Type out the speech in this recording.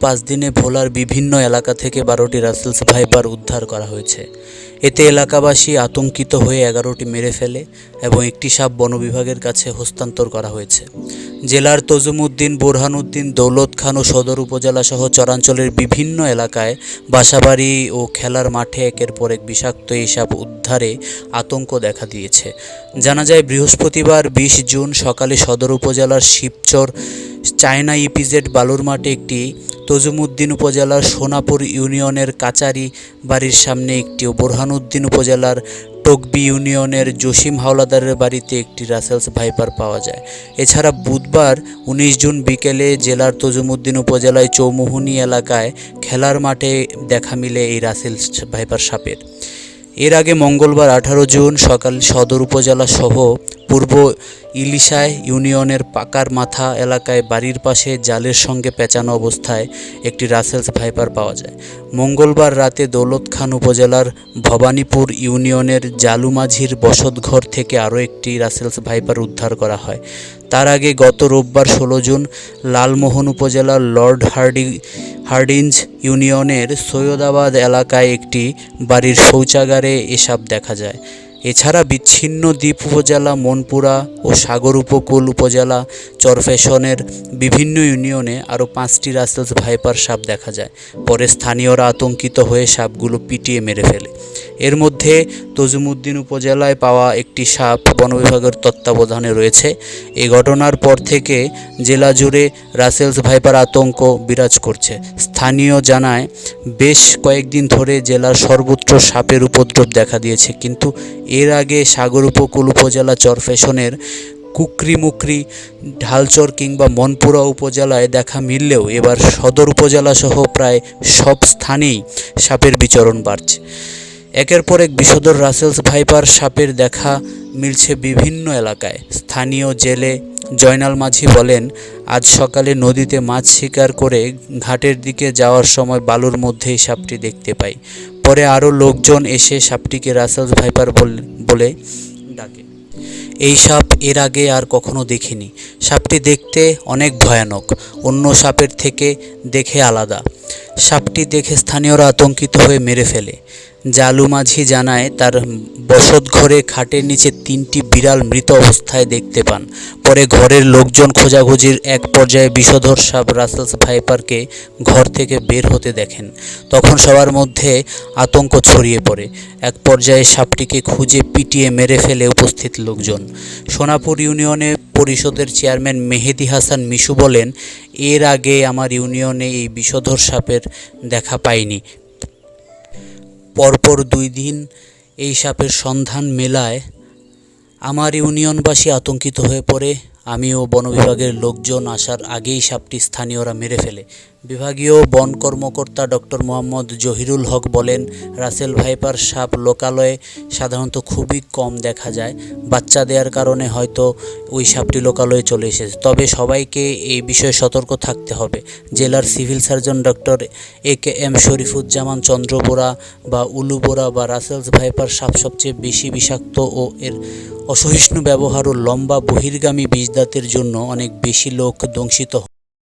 5 দিনে ভোলার বিভিন্ন এলাকা থেকে 12টি রাসেলস ভাইপার উদ্ধার করা হয়েছে। এতে এলাকাবাসী আতঙ্কিত হয়ে 11টি মেরে ফেলে এবং একটি সাপ বন বিভাগের কাছে হস্তান্তর করা হয়েছে। জেলার তজুমউদ্দিন, বোরহানউদ্দিন, দৌলত খান ও সদর উপজেলা সহ চরাঞ্চলের বিভিন্ন এলাকায় বাসাবাড়ি ও খেলার মাঠে একের পর এক বিষাক্ত এই সাপ উদ্ধারে আতঙ্ক দেখা দিয়েছে। জানা যায়, বৃহস্পতিবার 20 জুন সকালে সদর উপজেলার শিবচর চায়না ইপিজেড বালুর মাঠে একটি, তজুমউদ্দিন উপজেলার সোনাপুর ইউনিয়নের কাচারি বাড়ির সামনে একটি ও বোরহানউদ্দিন উপজেলার টকবি ইউনিয়নের জসিম হাওলাদারের বাড়িতে একটি রাসেলস ভাইপার পাওয়া যায়। এছাড়া বুধবার 19 জুন বিকেলে জেলার তজুমউদ্দিন উপজেলায় চৌমুহনী এলাকায় খেলার মাঠে দেখা মিলে এই রাসেলস ভাইপার সাপের। এর আগে মঙ্গলবার 18 জুন সকালে সদর উপজেলা সহ পূর্ব ইলিশায় ইউনিয়নের পাকার মাথা এলাকায় বাড়ির পাশে জালের সঙ্গে পেঁচানো অবস্থায় একটি রাসেলস ভাইপার পাওয়া যায়। মঙ্গলবার রাতে দৌলত খান উপজেলার ভবানীপুর ইউনিয়নের জালুমাঝির বসতঘর থেকে আরও একটি রাসেলস ভাইপার উদ্ধার করা হয়। তার আগে গত রোববার 16 জুন লালমোহন উপজেলার লর্ড হার্ডিঞ্জ ইউনিয়নের সৈয়দাবাদ এলাকায় একটি বাড়ির শৌচাগারে এ সাপ দেখা যায়। এছাড়া বিচ্ছিন্ন দ্বীপ উপজেলা মনপুরা ও সাগর উপকূল উপজেলা চরফ্যাশনের বিভিন্ন ইউনিয়নে আরও 5টি রাসেলস ভাইপার সাপ দেখা যায়। পরে স্থানীয়রা আতঙ্কিত হয়ে সাপগুলো পিটিয়ে মেরে ফেলে। এর মধ্যে তজুমউদ্দিন উপজেলায় পাওয়া একটি সাপ বন বিভাগের তত্ত্বাবধানে রয়েছে। এই ঘটনার পর থেকে জেলা জুড়ে রাসেলস ভাইপার আতঙ্ক বিরাজ করছে। স্থানীয় জানায়, বেশ কয়েকদিন ধরে জেলার সর্বত্র সাপের উপদ্রব দেখা দিয়েছে, কিন্তু এর আগে সাগর উপকূল উপজেলা চরফ্যাশনের কুকরিমুকরি, ঢালচর কিংবা মনপুরা উপজেলায় দেখা মিললেও এবার সদর উপজেলা সহ প্রায় সব স্থানেই সাপের বিচরণ বাড়ছে। একের পর এক বিষধর রাসেলস ভাইপার সাপের দেখা মিলছে বিভিন্ন এলাকায়। স্থানীয় জেলে জয়নাল মাঝি বলেন, আজ সকালে নদীতে মাছ শিকার করে ঘাটের দিকে যাওয়ার সময় বালুর মধ্যেই সাপটি দেখতে পাই। পরে আরও লোকজন এসে সাপটিকে রাসেলস ভাইপার বলে ডাকে। এই সাপ এর আগে আর কখনো দেখিনি। সাপটি দেখতে অনেক ভয়ানক, অন্য সাপের থেকে দেখে আলাদা। সাপটি দেখে স্থানীয়রা আতঙ্কিত হয়ে মেরে ফেলে। জালু মাঝি জানায়, তার বসতঘরে খাটের নিচে 3টি বিড়াল মৃত অবস্থায় দেখতে পান। পরে ঘরের লোকজন খোঁজাখুঁজির এক পর্যায়ে বিষধর সাপ রাসেলস ভাইপারকে ঘর থেকে বের হতে দেখেন। তখন সবার মধ্যে আতঙ্ক ছড়িয়ে পড়ে। এক পর্যায়ে সাপটিকে খুঁজে পিটিয়ে মেরে ফেলে উপস্থিত লোকজন। সোনাপুর ইউনিয়নে পরিষদের চেয়ারম্যান মেহেদি হাসান মিশু বলেন, এর আগে আমার ইউনিয়নে এই বিষধর সাপের দেখা পাইনি। পরপর 2 দিন এই সাপের সন্ধান মেলায় আমার ইউনিয়নবাসী আতঙ্কিত হয়ে পড়ে। আমি ও বন বিভাগের লোকজন আসার আগেই সাপটি স্থানীয়রা মেরে ফেলে। বিভাগীয় বন কর্মকর্তা ডক্টর মোহাম্মদ জহিরুল হক বলেন, রাসেল ভাইপার সাপ লোকালয়ে সাধারণত খুবই কম দেখা যায়। বাচ্চা দেওয়ার কারণে হয়তো ওই সাপটি লোকালয়ে চলে এসেছে। তবে সবাইকে এই বিষয়ে সতর্ক থাকতে হবে। জেলার civil surgeon doctor AKM Sharifuzzaman Chandrabora বা উলুবোরা বা রাসেলস ভাইপার সাপ সবচেয়ে বেশি বিষাক্ত ও এর অসহিষ্ণু ব্যবহার ও লম্বা বহির্গামী বীজদাঁতের জন্য অনেক বেশি লোক দংশিত